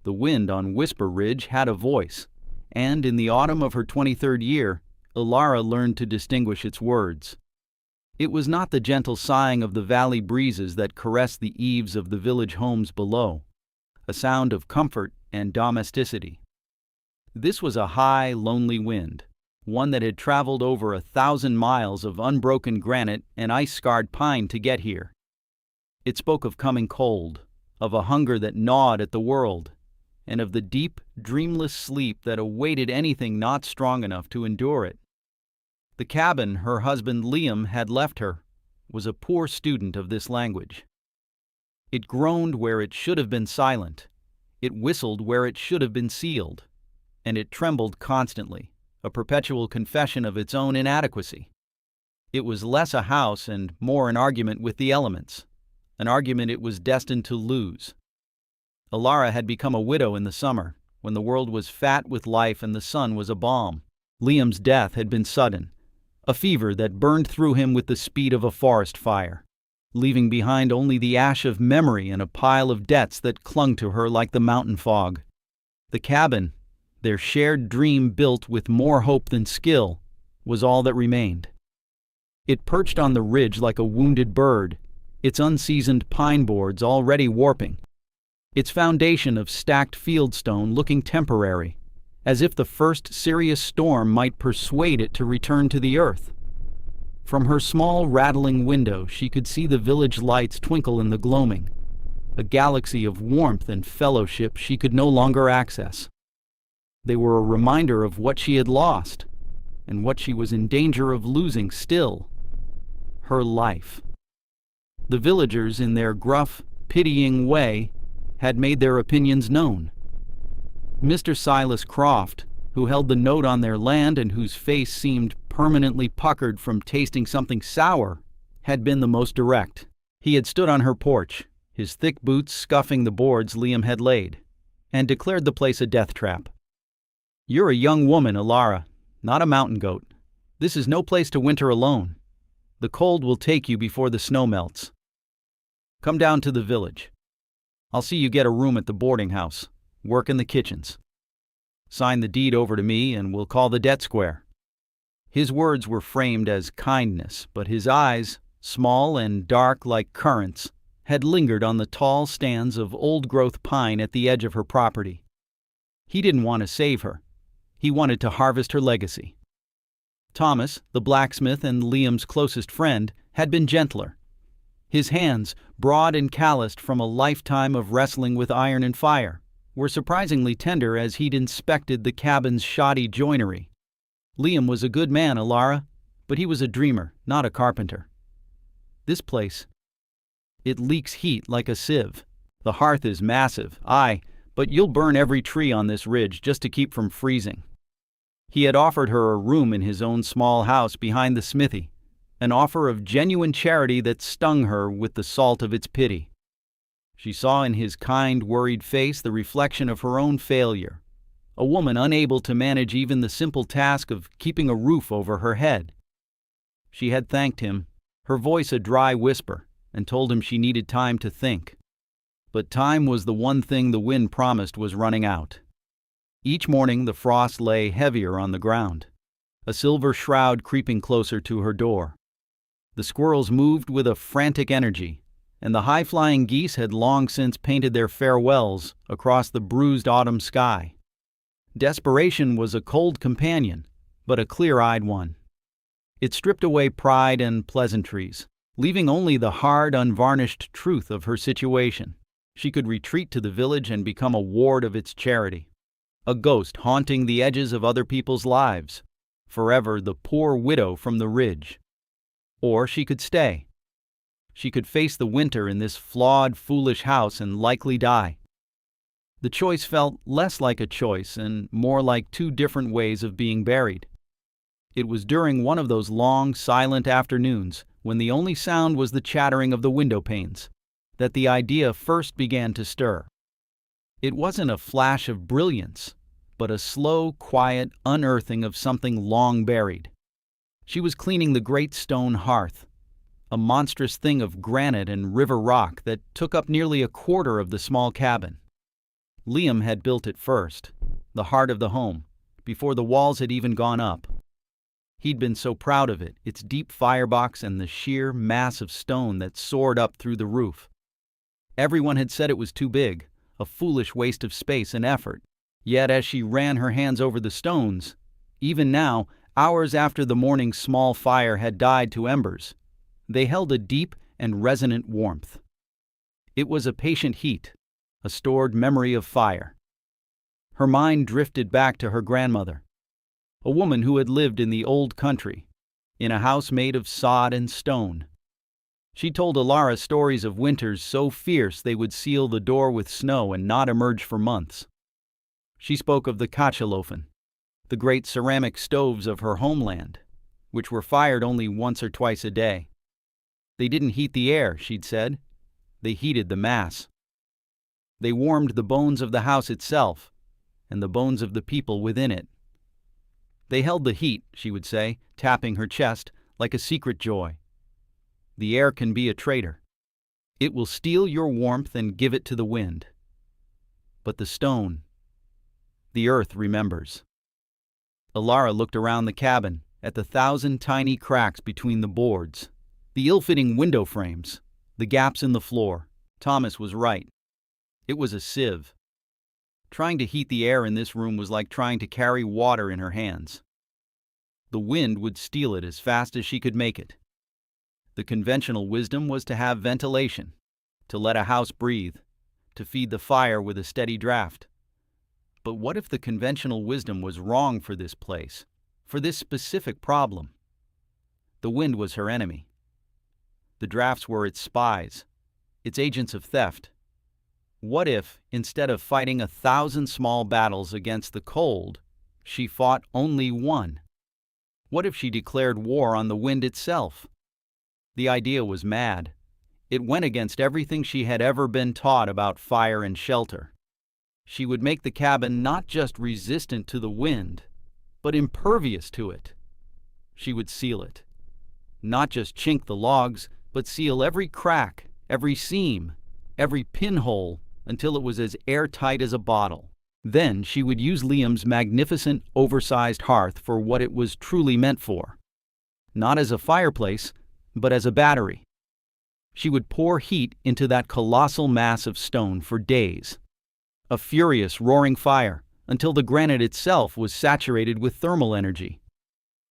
The wind on Whisper Ridge had a voice, and in the autumn of her 23rd year, Ilara learned to distinguish its words. It was not the gentle sighing of the valley breezes that caressed the eaves of the village homes below, a sound of comfort and domesticity. This was a high, lonely wind, one that had traveled over 1,000 miles of unbroken granite and ice-scarred pine to get here. It spoke of coming cold, of a hunger that gnawed at the world, and of the deep, dreamless sleep that awaited anything not strong enough to endure it. The cabin her husband Liam had left her was a poor student of this language. It groaned where it should have been silent, it whistled where it should have been sealed, and it trembled constantly, a perpetual confession of its own inadequacy. It was less a house and more an argument with the elements, an argument it was destined to lose. Ilara had become a widow in the summer, when the world was fat with life and the sun was a balm. Liam's death had been sudden, a fever that burned through him with the speed of a forest fire, leaving behind only the ash of memory and a pile of debts that clung to her like the mountain fog. The cabin, their shared dream built with more hope than skill, was all that remained. It perched on the ridge like a wounded bird, its unseasoned pine boards already warping, its foundation of stacked fieldstone looking temporary, as if the first serious storm might persuade it to return to the earth. From her small, rattling window she could see the village lights twinkle in the gloaming, a galaxy of warmth and fellowship she could no longer access. They were a reminder of what she had lost, and what she was in danger of losing still: her life. The villagers, in their gruff, pitying way, had made their opinions known. Mr. Silas Croft, who held the note on their land and whose face seemed permanently puckered from tasting something sour, had been the most direct. He had stood on her porch, his thick boots scuffing the boards Liam had laid, and declared the place a death trap. "You're a young woman, Ilara, not a mountain goat. This is no place to winter alone. The cold will take you before the snow melts. Come down to the village. I'll see you get a room at the boarding house. Work in the kitchens. Sign the deed over to me and we'll call the debt square." His words were framed as kindness, but his eyes, small and dark like currants, had lingered on the tall stands of old-growth pine at the edge of her property. He didn't want to save her. He wanted to harvest her legacy. Thomas, the blacksmith and Liam's closest friend, had been gentler. His hands, broad and calloused from a lifetime of wrestling with iron and fire, were surprisingly tender as he'd inspected the cabin's shoddy joinery. Liam was a good man, Ilara, but he was a dreamer, not a carpenter. This place, it leaks heat like a sieve. The hearth is massive, aye, but you'll burn every tree on this ridge just to keep from freezing. He had offered her a room in his own small house behind the smithy, an offer of genuine charity that stung her with the salt of its pity. She saw in his kind, worried face the reflection of her own failure, a woman unable to manage even the simple task of keeping a roof over her head. She had thanked him, her voice a dry whisper, and told him she needed time to think. But time was the one thing the wind promised was running out. Each morning the frost lay heavier on the ground, a silver shroud creeping closer to her door. The squirrels moved with a frantic energy, and the high-flying geese had long since painted their farewells across the bruised autumn sky. Desperation was a cold companion, but a clear-eyed one. It stripped away pride and pleasantries, leaving only the hard, unvarnished truth of her situation. She could retreat to the village and become a ward of its charity, a ghost haunting the edges of other people's lives, forever the poor widow from the ridge. Or she could stay. She could face the winter in this flawed, foolish house and likely die. The choice felt less like a choice and more like two different ways of being buried. It was during one of those long, silent afternoons, when the only sound was the chattering of the window panes, that the idea first began to stir. It wasn't a flash of brilliance, but a slow, quiet unearthing of something long buried. She was cleaning the great stone hearth, a monstrous thing of granite and river rock that took up nearly a quarter of the small cabin. Liam had built it first, the heart of the home, before the walls had even gone up. He'd been so proud of it, its deep firebox and the sheer mass of stone that soared up through the roof. Everyone had said it was too big, a foolish waste of space and effort. Yet as she ran her hands over the stones, even now, hours after the morning's small fire had died to embers, they held a deep and resonant warmth. It was a patient heat, a stored memory of fire. Her mind drifted back to her grandmother, a woman who had lived in the old country, in a house made of sod and stone. She told Alara stories of winters so fierce they would seal the door with snow and not emerge for months. She spoke of the Kachelofen, the great ceramic stoves of her homeland, which were fired only once or twice a day. They didn't heat the air, she'd said. They heated the mass. They warmed the bones of the house itself, and the bones of the people within it. They held the heat, she would say, tapping her chest, like a secret joy. The air can be a traitor. It will steal your warmth and give it to the wind. But the stone, the earth remembers. Alara looked around the cabin, at the 1,000 tiny cracks between the boards, the ill-fitting window frames, the gaps in the floor. Thomas was right. It was a sieve. Trying to heat the air in this room was like trying to carry water in her hands. The wind would steal it as fast as she could make it. The conventional wisdom was to have ventilation, to let a house breathe, to feed the fire with a steady draft. But what if the conventional wisdom was wrong for this place, for this specific problem? The wind was her enemy. The drafts were its spies, its agents of theft. What if, instead of fighting 1,000 small battles against the cold, she fought only one? What if she declared war on the wind itself? The idea was mad. It went against everything she had ever been taught about fire and shelter. She would make the cabin not just resistant to the wind, but impervious to it. She would seal it. Not just chink the logs, but seal every crack, every seam, every pinhole, until it was as airtight as a bottle. Then she would use Liam's magnificent, oversized hearth for what it was truly meant for. Not as a fireplace, but as a battery. She would pour heat into that colossal mass of stone for days. A furious, roaring fire, until the granite itself was saturated with thermal energy.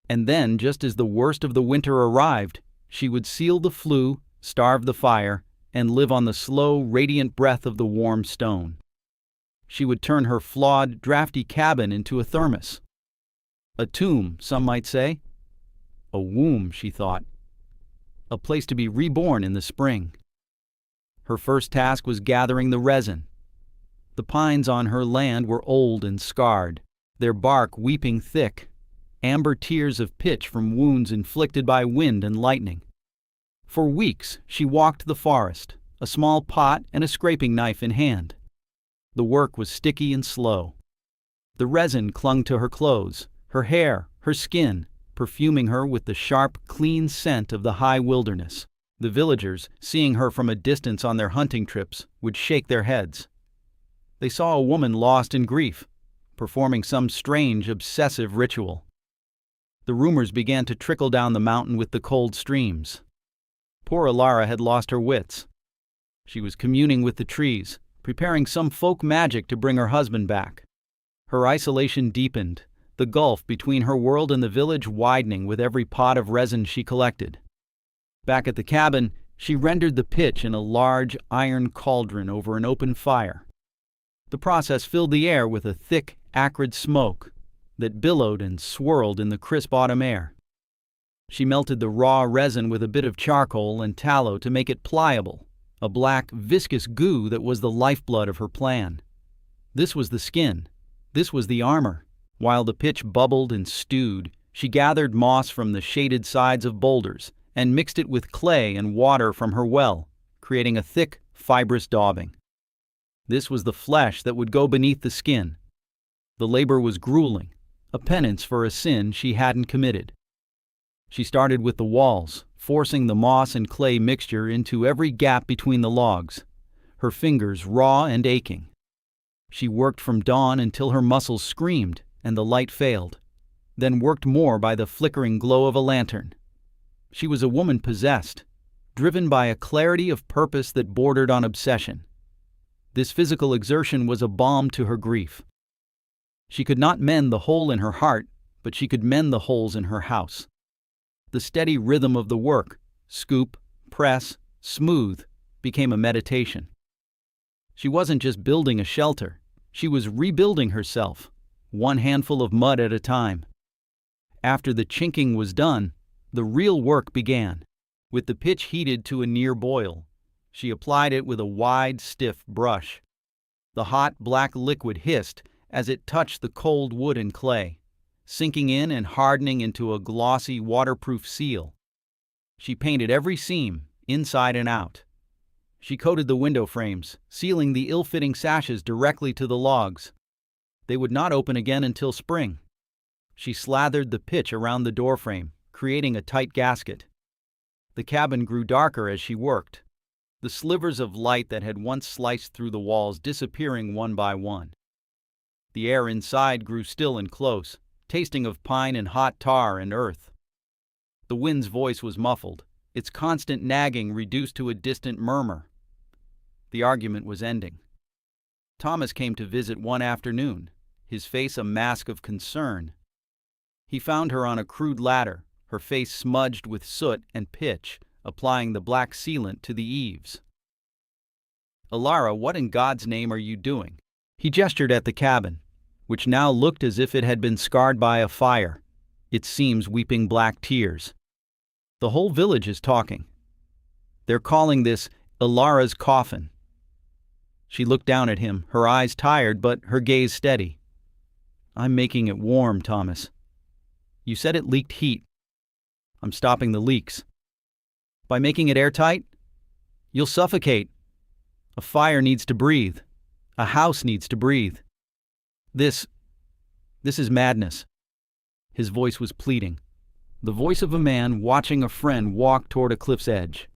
And then, just as the worst of the winter arrived, she would seal the flue, starve the fire, and live on the slow, radiant breath of the warm stone. She would turn her flawed, drafty cabin into a thermos. A tomb, some might say. A womb, she thought. A place to be reborn in the spring. Her first task was gathering the resin. The pines on her land were old and scarred, their bark weeping thick, amber tears of pitch from wounds inflicted by wind and lightning. For weeks she walked the forest, a small pot and a scraping knife in hand. The work was sticky and slow. The resin clung to her clothes, her hair, her skin, perfuming her with the sharp, clean scent of the high wilderness. The villagers, seeing her from a distance on their hunting trips, would shake their heads. They saw a woman lost in grief, performing some strange, obsessive ritual. The rumors began to trickle down the mountain with the cold streams. Poor Alara had lost her wits. She was communing with the trees, preparing some folk magic to bring her husband back. Her isolation deepened, the gulf between her world and the village widening with every pot of resin she collected. Back at the cabin, she rendered the pitch in a large iron cauldron over an open fire. The process filled the air with a thick, acrid smoke that billowed and swirled in the crisp autumn air. She melted the raw resin with a bit of charcoal and tallow to make it pliable, a black, viscous goo that was the lifeblood of her plan. This was the skin. This was the armor. While the pitch bubbled and stewed, she gathered moss from the shaded sides of boulders and mixed it with clay and water from her well, creating a thick, fibrous daubing. This was the flesh that would go beneath the skin. The labor was grueling, a penance for a sin she hadn't committed. She started with the walls, forcing the moss and clay mixture into every gap between the logs, her fingers raw and aching. She worked from dawn until her muscles screamed and the light failed, then worked more by the flickering glow of a lantern. She was a woman possessed, driven by a clarity of purpose that bordered on obsession. This physical exertion was a balm to her grief. She could not mend the hole in her heart, but she could mend the holes in her house. The steady rhythm of the work, scoop, press, smooth, became a meditation. She wasn't just building a shelter, she was rebuilding herself, one handful of mud at a time. After the chinking was done, the real work began. With the pitch heated to a near boil, she applied it with a wide, stiff brush. The hot, black liquid hissed as it touched the cold wood and clay, sinking in and hardening into a glossy, waterproof seal. She painted every seam, inside and out. She coated the window frames, sealing the ill-fitting sashes directly to the logs. They would not open again until spring. She slathered the pitch around the doorframe, creating a tight gasket. The cabin grew darker as she worked, the slivers of light that had once sliced through the walls disappearing one by one. The air inside grew still and close, tasting of pine and hot tar and earth. The wind's voice was muffled, its constant nagging reduced to a distant murmur. The argument was ending. Thomas came to visit one afternoon, his face a mask of concern. He found her on a crude ladder, her face smudged with soot and pitch, applying the black sealant to the eaves. "Alara, what in God's name are you doing?" He gestured at the cabin, which now looked as if it had been scarred by a fire, its seams weeping black tears. "The whole village is talking. They're calling this Alara's coffin." She looked down at him, her eyes tired but her gaze steady. "I'm making it warm, Thomas. You said it leaked heat. I'm stopping the leaks. By making it airtight, you'll suffocate. A fire needs to breathe. A house needs to breathe. This is madness." His voice was pleading, the voice of a man watching a friend walk toward a cliff's edge.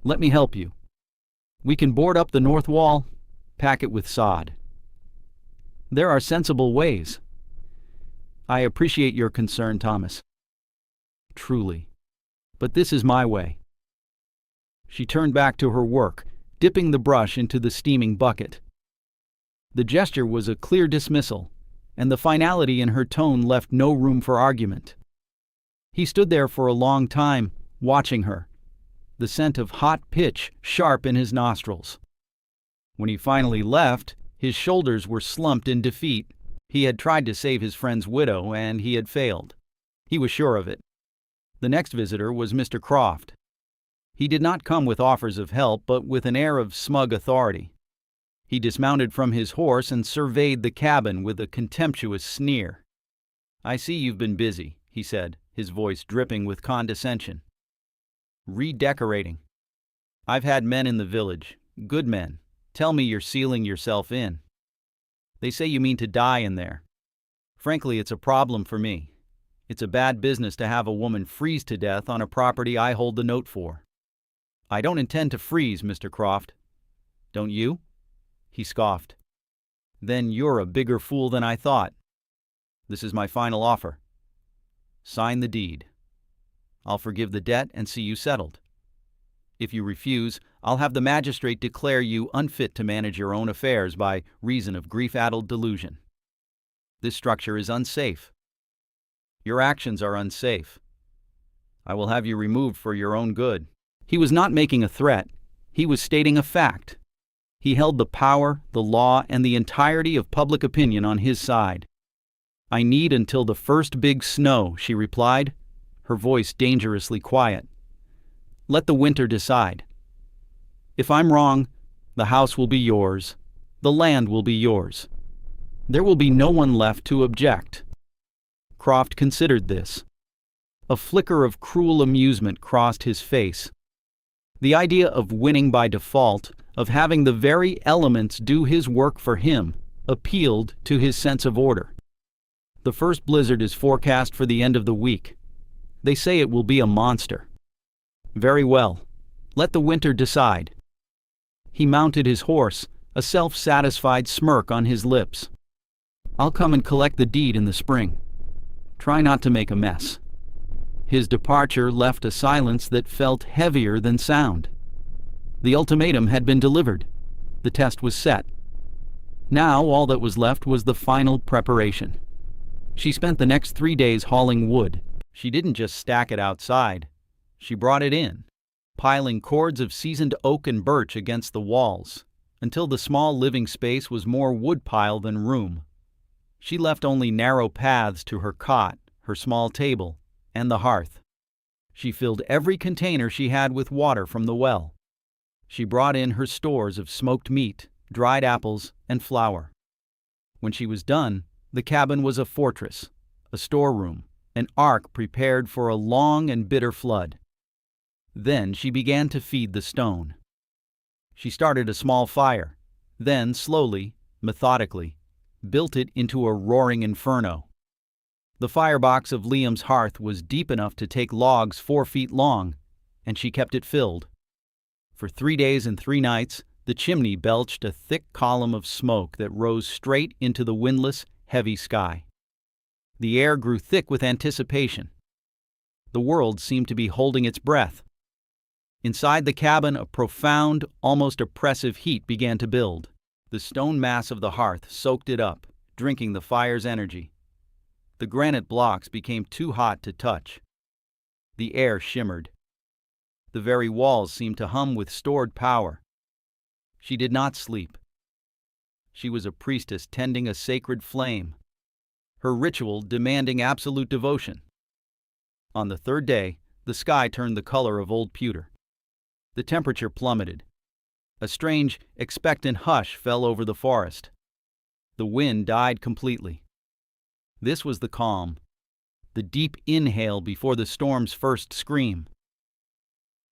"Let me help you. We can board up the north wall, pack it with sod. There are sensible ways. I appreciate your concern, Thomas. Truly. But this is my way." She turned back to her work, dipping the brush into the steaming bucket. The gesture was a clear dismissal, and the finality in her tone left no room for argument. He stood there for a long time, watching her, the scent of hot pitch sharp in his nostrils. When he finally left, his shoulders were slumped in defeat. He had tried to save his friend's widow, and he had failed. He was sure of it. The next visitor was Mr. Croft. He did not come with offers of help, but with an air of smug authority. He dismounted from his horse and surveyed the cabin with a contemptuous sneer. "I see you've been busy," he said, his voice dripping with condescension. "Redecorating. I've had men in the village, good men, tell me you're sealing yourself in. They say you mean to die in there. Frankly, it's a problem for me. It's a bad business to have a woman freeze to death on a property I hold the note for." "I don't intend to freeze, Mr. Croft." "Don't you?" He scoffed. "Then you're a bigger fool than I thought. This is my final offer. Sign the deed. I'll forgive the debt and see you settled. If you refuse, I'll have the magistrate declare you unfit to manage your own affairs by reason of grief-addled delusion. This structure is unsafe. Your actions are unsafe. I will have you removed for your own good." He was not making a threat. He was stating a fact. He held the power, the law, and the entirety of public opinion on his side. "I need until the first big snow," she replied, her voice dangerously quiet. "Let the winter decide. If I'm wrong, the house will be yours. The land will be yours. There will be no one left to object." Croft considered this. A flicker of cruel amusement crossed his face. The idea of winning by default, of having the very elements do his work for him, appealed to his sense of order. "The first blizzard is forecast for the end of the week. They say it will be a monster." "Very well. Let the winter decide." He mounted his horse, a self-satisfied smirk on his lips. "I'll come and collect the deed in the spring. Try not to make a mess." His departure left a silence that felt heavier than sound. The ultimatum had been delivered. The test was set. Now all that was left was the final preparation. She spent the next 3 days hauling wood. She didn't just stack it outside. She brought it in, piling cords of seasoned oak and birch against the walls, until the small living space was more woodpile than room. She left only narrow paths to her cot, her small table, and the hearth. She filled every container she had with water from the well. She brought in her stores of smoked meat, dried apples, and flour. When she was done, the cabin was a fortress, a storeroom, an ark prepared for a long and bitter flood. Then she began to feed the stone. She started a small fire, then slowly, methodically, built it into a roaring inferno. The firebox of Liam's hearth was deep enough to take logs 4 feet long, and she kept it filled. For 3 days and 3 nights, the chimney belched a thick column of smoke that rose straight into the windless, heavy sky. The air grew thick with anticipation. The world seemed to be holding its breath. Inside the cabin, a profound, almost oppressive heat began to build. The stone mass of the hearth soaked it up, drinking the fire's energy. The granite blocks became too hot to touch. The air shimmered. The very walls seemed to hum with stored power. She did not sleep. She was a priestess tending a sacred flame, her ritual demanding absolute devotion. On the 3rd day, the sky turned the color of old pewter. The temperature plummeted. A strange, expectant hush fell over the forest. The wind died completely. This was the calm, the deep inhale before the storm's first scream.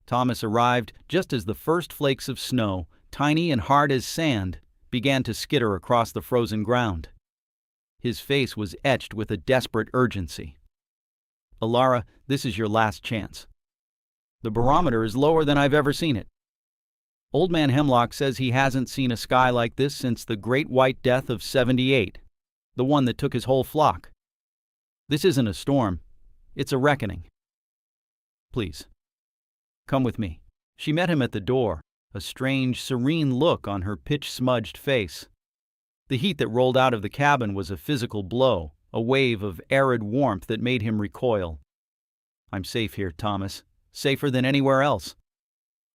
Thomas arrived just as the first flakes of snow, tiny and hard as sand, began to skitter across the frozen ground. His face was etched with a desperate urgency. "Alara, this is your last chance. The barometer is lower than I've ever seen it. Old Man Hemlock says he hasn't seen a sky like this since the Great White Death of '78, the one that took his whole flock. This isn't a storm, it's a reckoning. Please, come with me." She met him at the door, a strange, serene look on her pitch-smudged face. The heat that rolled out of the cabin was a physical blow, a wave of arid warmth that made him recoil. "I'm safe here, Thomas. Safer than anywhere else."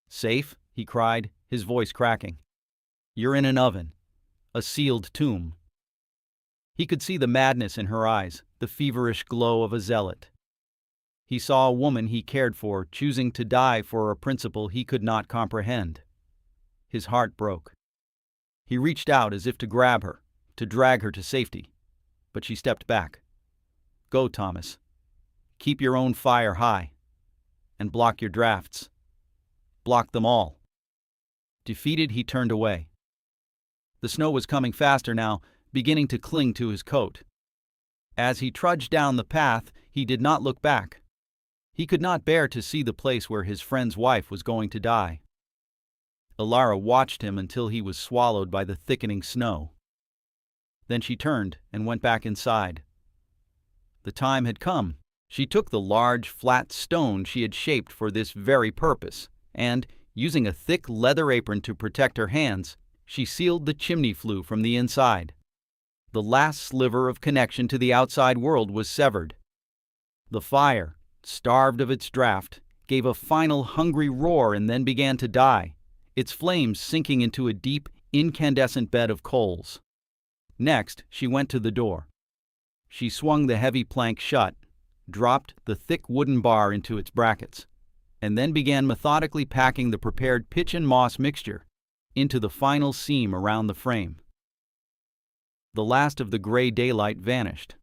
"Safe?" he cried, his voice cracking. "You're in an oven, a sealed tomb." He could see the madness in her eyes, the feverish glow of a zealot. He saw a woman he cared for choosing to die for a principle he could not comprehend. His heart broke. He reached out as if to grab her, to drag her to safety, but she stepped back. "Go, Thomas. Keep your own fire high. And block your drafts. Block them all." Defeated, he turned away. The snow was coming faster now, beginning to cling to his coat. As he trudged down the path, he did not look back. He could not bear to see the place where his friend's wife was going to die. Alara watched him until he was swallowed by the thickening snow. Then she turned and went back inside. The time had come. She took the large, flat stone she had shaped for this very purpose, and, using a thick leather apron to protect her hands, she sealed the chimney flue from the inside. The last sliver of connection to the outside world was severed. The fire, starved of its draft, gave a final hungry roar and then began to die, its flames sinking into a deep, incandescent bed of coals. Next, she went to the door. She swung the heavy plank shut, dropped the thick wooden bar into its brackets, and then began methodically packing the prepared pitch and moss mixture into the final seam around the frame. The last of the gray daylight vanished.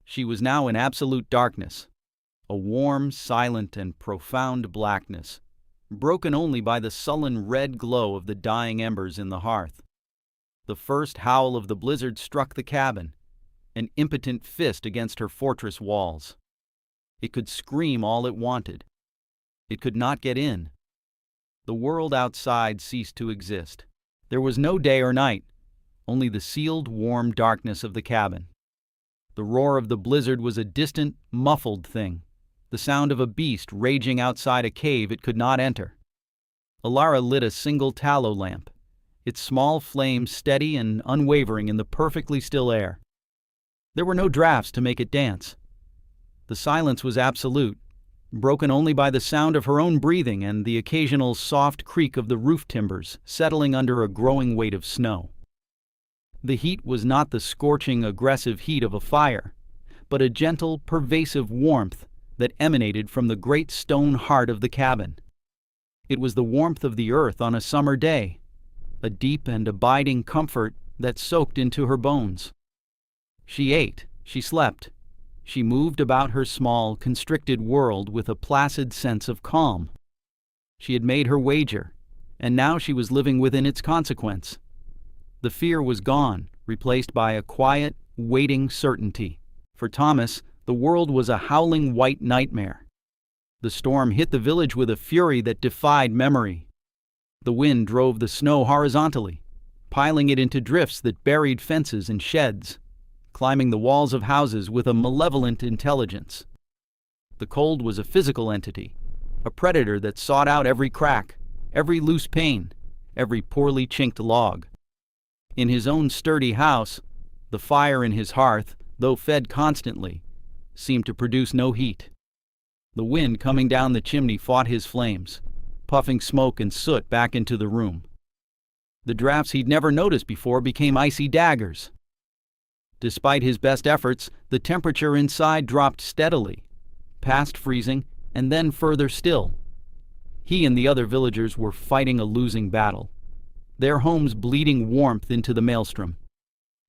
She was now in absolute darkness, a warm, silent, and profound blackness, broken only by the sullen red glow of the dying embers in the hearth. The first howl of the blizzard struck the cabin, an impotent fist against her fortress walls. It could scream all it wanted. It could not get in. The world outside ceased to exist. There was no day or night, only the sealed, warm darkness of the cabin. The roar of the blizzard was a distant, muffled thing, the sound of a beast raging outside a cave it could not enter. Alara lit a single tallow lamp, its small flame steady and unwavering in the perfectly still air. There were no drafts to make it dance. The silence was absolute, broken only by the sound of her own breathing and the occasional soft creak of the roof timbers settling under a growing weight of snow. The heat was not the scorching, aggressive heat of a fire, but a gentle, pervasive warmth that emanated from the great stone heart of the cabin. It was the warmth of the earth on a summer day, a deep and abiding comfort that soaked into her bones. She ate, she slept, she moved about her small, constricted world with a placid sense of calm. She had made her wager, and now she was living within its consequence. The fear was gone, replaced by a quiet, waiting certainty. For Thomas, the world was a howling white nightmare. The storm hit the village with a fury that defied memory. The wind drove the snow horizontally, piling it into drifts that buried fences and sheds, climbing the walls of houses with a malevolent intelligence. The cold was a physical entity, a predator that sought out every crack, every loose pane, every poorly chinked log. In his own sturdy house, the fire in his hearth, though fed constantly, seemed to produce no heat. The wind coming down the chimney fought his flames, puffing smoke and soot back into the room. The drafts he'd never noticed before became icy daggers. Despite his best efforts, the temperature inside dropped steadily, past freezing, and then further still. He and the other villagers were fighting a losing battle, their homes bleeding warmth into the maelstrom.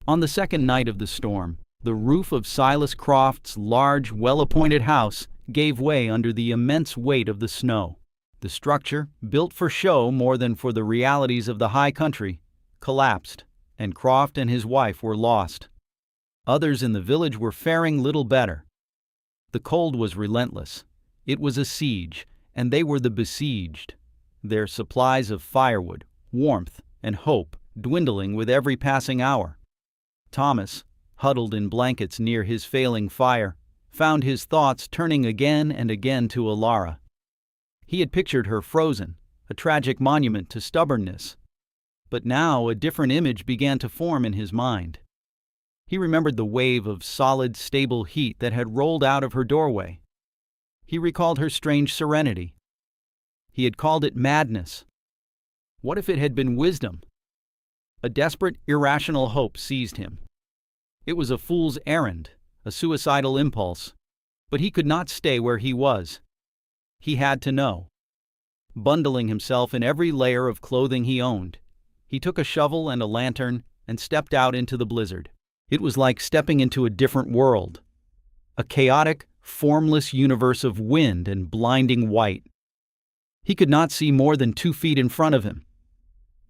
On the second night of the storm, the roof of Silas Croft's large, well-appointed house gave way under the immense weight of the snow. The structure, built for show more than for the realities of the high country, collapsed, and Croft and his wife were lost. Others in the village were faring little better. The cold was relentless. It was a siege, and they were the besieged, their supplies of firewood, warmth, and hope dwindling with every passing hour. Thomas, huddled in blankets near his failing fire, found his thoughts turning again and again to Alara. He had pictured her frozen, a tragic monument to stubbornness. But now a different image began to form in his mind. He remembered the wave of solid, stable heat that had rolled out of her doorway. He recalled her strange serenity. He had called it madness. What if it had been wisdom? A desperate, irrational hope seized him. It was a fool's errand, a suicidal impulse, but he could not stay where he was. He had to know. Bundling himself in every layer of clothing he owned, he took a shovel and a lantern and stepped out into the blizzard. It was like stepping into a different world, a chaotic, formless universe of wind and blinding white. He could not see more than 2 feet in front of him.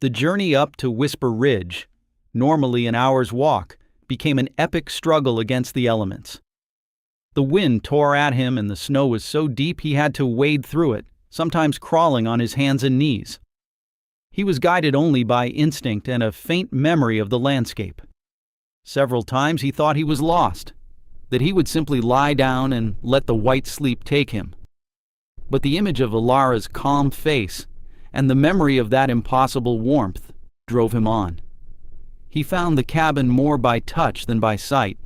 The journey up to Whisper Ridge, normally an hour's walk, became an epic struggle against the elements. The wind tore at him and the snow was so deep he had to wade through it, sometimes crawling on his hands and knees. He was guided only by instinct and a faint memory of the landscape. Several times he thought he was lost, that he would simply lie down and let the white sleep take him. But the image of Alara's calm face and the memory of that impossible warmth drove him on. He found the cabin more by touch than by sight,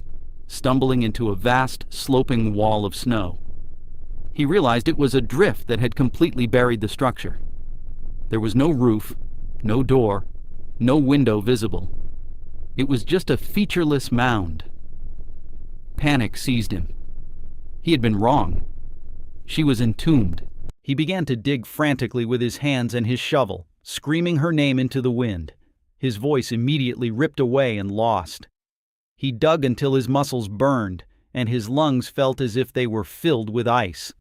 stumbling into a vast, sloping wall of snow. He realized it was a drift that had completely buried the structure. There was no roof, no door, no window visible. It was just a featureless mound. Panic seized him. He had been wrong. She was entombed. He began to dig frantically with his hands and his shovel, screaming her name into the wind. His voice immediately ripped away and lost. He dug until his muscles burned, and his lungs felt as if they were filled with ice.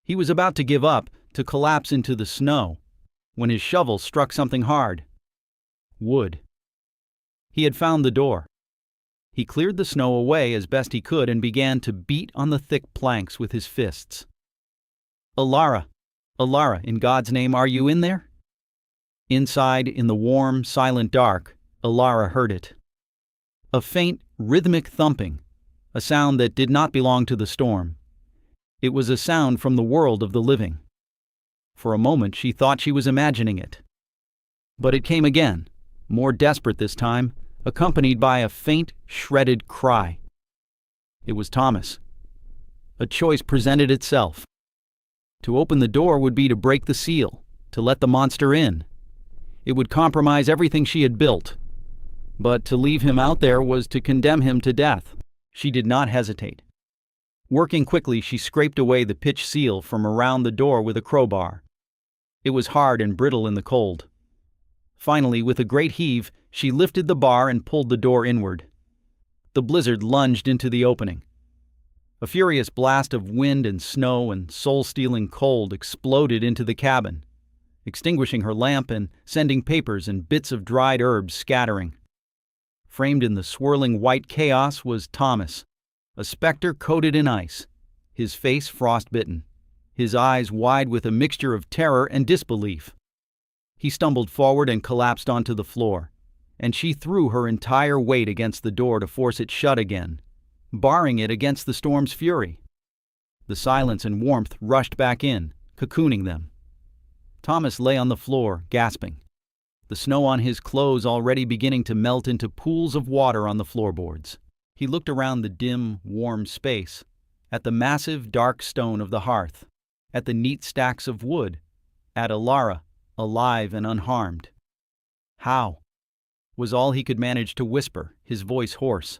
He was about to give up, to collapse into the snow, when his shovel struck something hard. Wood. He had found the door. He cleared the snow away as best he could and began to beat on the thick planks with his fists. Alara, Alara, in God's name, are you in there? Inside, in the warm, silent dark, Ilara heard it. A faint, rhythmic thumping, a sound that did not belong to the storm. It was a sound from the world of the living. For a moment she thought she was imagining it. But it came again, more desperate this time, accompanied by a faint, shredded cry. It was Thomas. A choice presented itself. To open the door would be to break the seal, to let the monster in. It would compromise everything she had built. But to leave him out there was to condemn him to death. She did not hesitate. Working quickly, she scraped away the pitch seal from around the door with a crowbar. It was hard and brittle in the cold. Finally, with a great heave, she lifted the bar and pulled the door inward. The blizzard lunged into the opening. A furious blast of wind and snow and soul-stealing cold exploded into the cabin, extinguishing her lamp and sending papers and bits of dried herbs scattering. Framed in the swirling white chaos was Thomas, a specter coated in ice, his face frostbitten, his eyes wide with a mixture of terror and disbelief. He stumbled forward and collapsed onto the floor, and she threw her entire weight against the door to force it shut again, barring it against the storm's fury. The silence and warmth rushed back in, cocooning them. Thomas lay on the floor, gasping, the snow on his clothes already beginning to melt into pools of water on the floorboards. He looked around the dim, warm space, at the massive, dark stone of the hearth, at the neat stacks of wood, at Ilara, alive and unharmed. "How?" was all he could manage to whisper, his voice hoarse.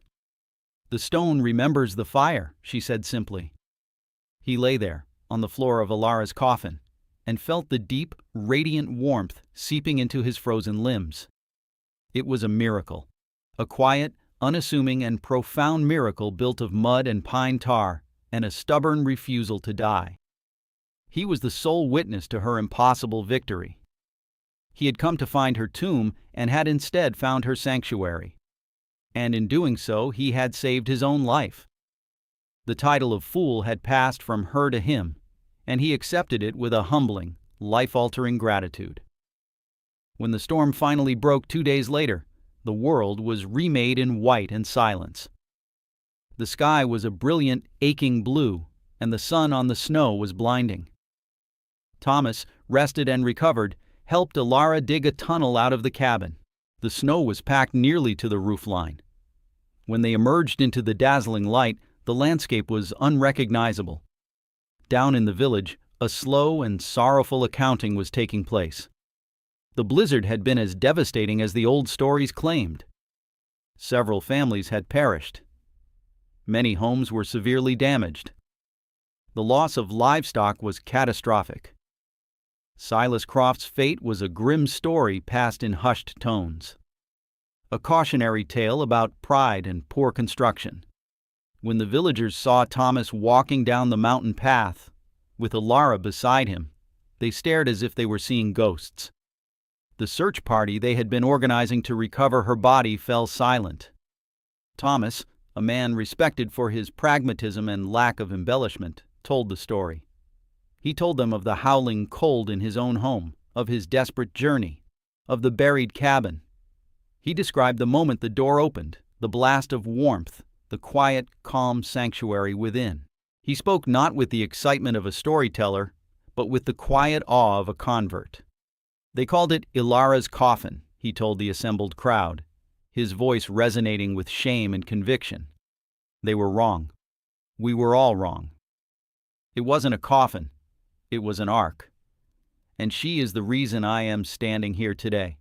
"The stone remembers the fire," she said simply. He lay there, on the floor of Ilara's coffin, and felt the deep, radiant warmth seeping into his frozen limbs. It was a miracle, a quiet, unassuming and profound miracle built of mud and pine tar and a stubborn refusal to die. He was the sole witness to her impossible victory. He had come to find her tomb and had instead found her sanctuary. And in doing so, he had saved his own life. The title of fool had passed from her to him, and he accepted it with a humbling, life-altering gratitude. When the storm finally broke 2 days later, the world was remade in white and silence. The sky was a brilliant, aching blue, and the sun on the snow was blinding. Thomas, rested and recovered, helped Ilara dig a tunnel out of the cabin. The snow was packed nearly to the roofline. When they emerged into the dazzling light, the landscape was unrecognizable. Down in the village, a slow and sorrowful accounting was taking place. The blizzard had been as devastating as the old stories claimed. Several families had perished. Many homes were severely damaged. The loss of livestock was catastrophic. Silas Croft's fate was a grim story passed in hushed tones. A cautionary tale about pride and poor construction. When the villagers saw Thomas walking down the mountain path, with Ilara beside him, they stared as if they were seeing ghosts. The search party they had been organizing to recover her body fell silent. Thomas, a man respected for his pragmatism and lack of embellishment, told the story. He told them of the howling cold in his own home, of his desperate journey, of the buried cabin. He described the moment the door opened, the blast of warmth, the quiet, calm sanctuary within. He spoke not with the excitement of a storyteller, but with the quiet awe of a convert. They called it Ilara's coffin, he told the assembled crowd, his voice resonating with shame and conviction. They were wrong. We were all wrong. It wasn't a coffin. It was an ark. And she is the reason I am standing here today.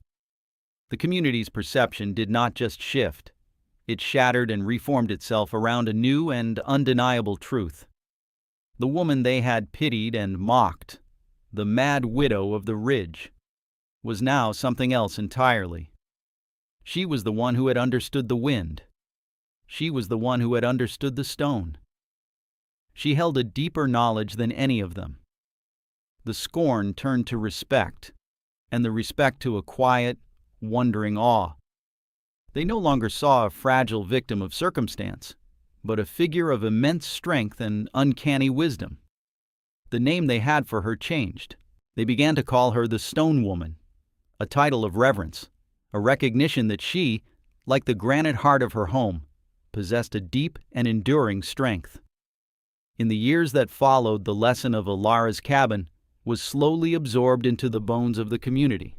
The community's perception did not just shift. It shattered and reformed itself around a new and undeniable truth. The woman they had pitied and mocked, the mad widow of the ridge, was now something else entirely. She was the one who had understood the wind. She was the one who had understood the stone. She held a deeper knowledge than any of them. The scorn turned to respect, and the respect to a quiet, wondering awe. They no longer saw a fragile victim of circumstance, but a figure of immense strength and uncanny wisdom. The name they had for her changed. They began to call her the Stone Woman, a title of reverence, a recognition that she, like the granite heart of her home, possessed a deep and enduring strength. In the years that followed, the lesson of Ilara's cabin was slowly absorbed into the bones of the community.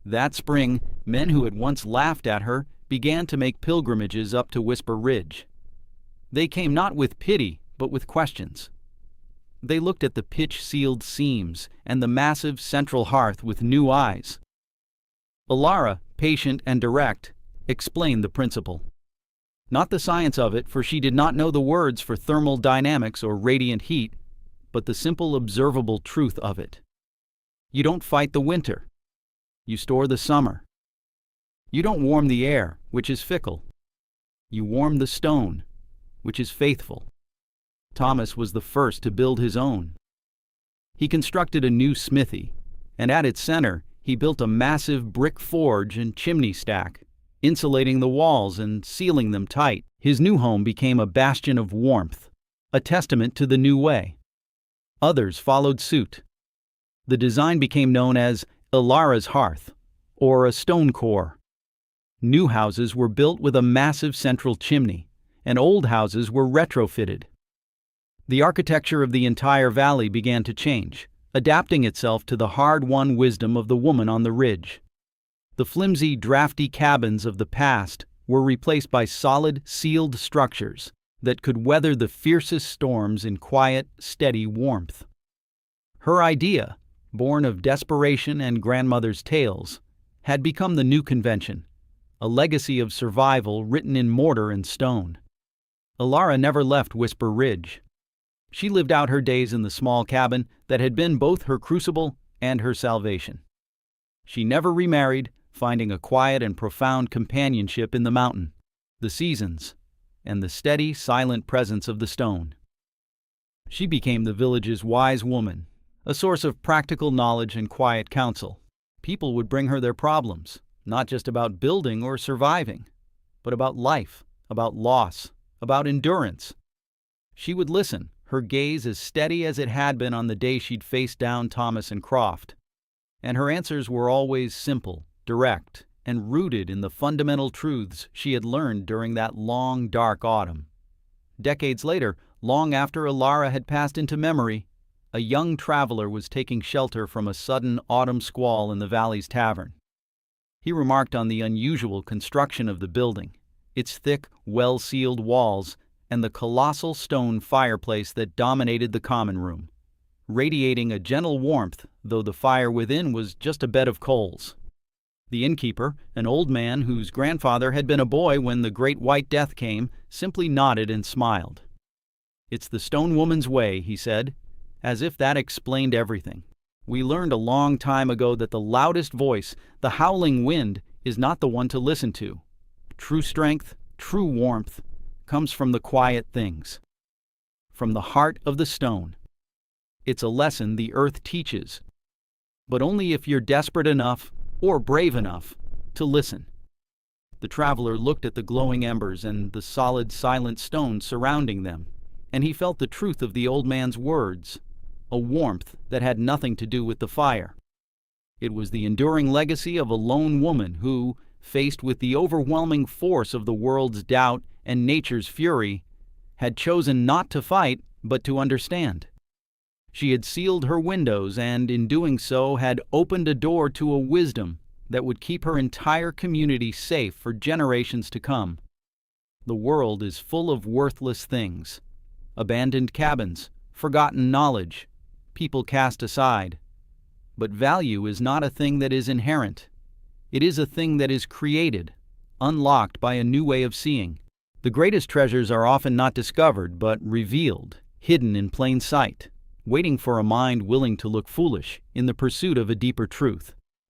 That spring, men who had once laughed at her began to make pilgrimages up to Whisper Ridge. They came not with pity, but with questions. They looked at the pitch-sealed seams and the massive central hearth with new eyes. Ilara, patient and direct, explained the principle. Not the science of it, for she did not know the words for thermal dynamics or radiant heat, but the simple observable truth of it. You don't fight the winter. You store the summer. You don't warm the air, which is fickle. You warm the stone, which is faithful. Thomas was the first to build his own. He constructed a new smithy, and at its center he built a massive brick forge and chimney stack, insulating the walls and sealing them tight. His new home became a bastion of warmth, a testament to the new way. Others followed suit. The design became known as Ilara's hearth, or a stone core. New houses were built with a massive central chimney, and old houses were retrofitted. The architecture of the entire valley began to change, adapting itself to the hard-won wisdom of the woman on the ridge. The flimsy, drafty cabins of the past were replaced by solid, sealed structures that could weather the fiercest storms in quiet, steady warmth. Her idea, born of desperation and grandmother's tales, had become the new convention, a legacy of survival written in mortar and stone. Ilara never left Whisper Ridge. She lived out her days in the small cabin that had been both her crucible and her salvation. She never remarried, finding a quiet and profound companionship in the mountain, the seasons, and the steady, silent presence of the stone. She became the village's wise woman, a source of practical knowledge and quiet counsel. People would bring her their problems, not just about building or surviving, but about life, about loss, about endurance. She would listen, her gaze as steady as it had been on the day she'd faced down Thomas and Croft. And her answers were always simple, direct, and rooted in the fundamental truths she had learned during that long, dark autumn. Decades later, long after Ilara had passed into memory, a young traveler was taking shelter from a sudden autumn squall in the valley's tavern. He remarked on the unusual construction of the building, its thick, well-sealed walls, and the colossal stone fireplace that dominated the common room, radiating a gentle warmth, though the fire within was just a bed of coals. The innkeeper, an old man whose grandfather had been a boy when the Great White Death came, simply nodded and smiled. "It's the stone woman's way," he said, as if that explained everything. "We learned a long time ago that the loudest voice, the howling wind, is not the one to listen to. True strength, true warmth, comes from the quiet things, from the heart of the stone. It's a lesson the earth teaches, but only if you're desperate enough or brave enough to listen." The traveler looked at the glowing embers and the solid, silent stone surrounding them, and he felt the truth of the old man's words, a warmth that had nothing to do with the fire. It was the enduring legacy of a lone woman who, faced with the overwhelming force of the world's doubt and nature's fury, had chosen not to fight, but to understand. She had sealed her windows and, in doing so, had opened a door to a wisdom that would keep her entire community safe for generations to come. The world is full of worthless things, abandoned cabins, forgotten knowledge, people cast aside. But value is not a thing that is inherent. It is a thing that is created, unlocked by a new way of seeing. The greatest treasures are often not discovered, but revealed, hidden in plain sight, waiting for a mind willing to look foolish in the pursuit of a deeper truth.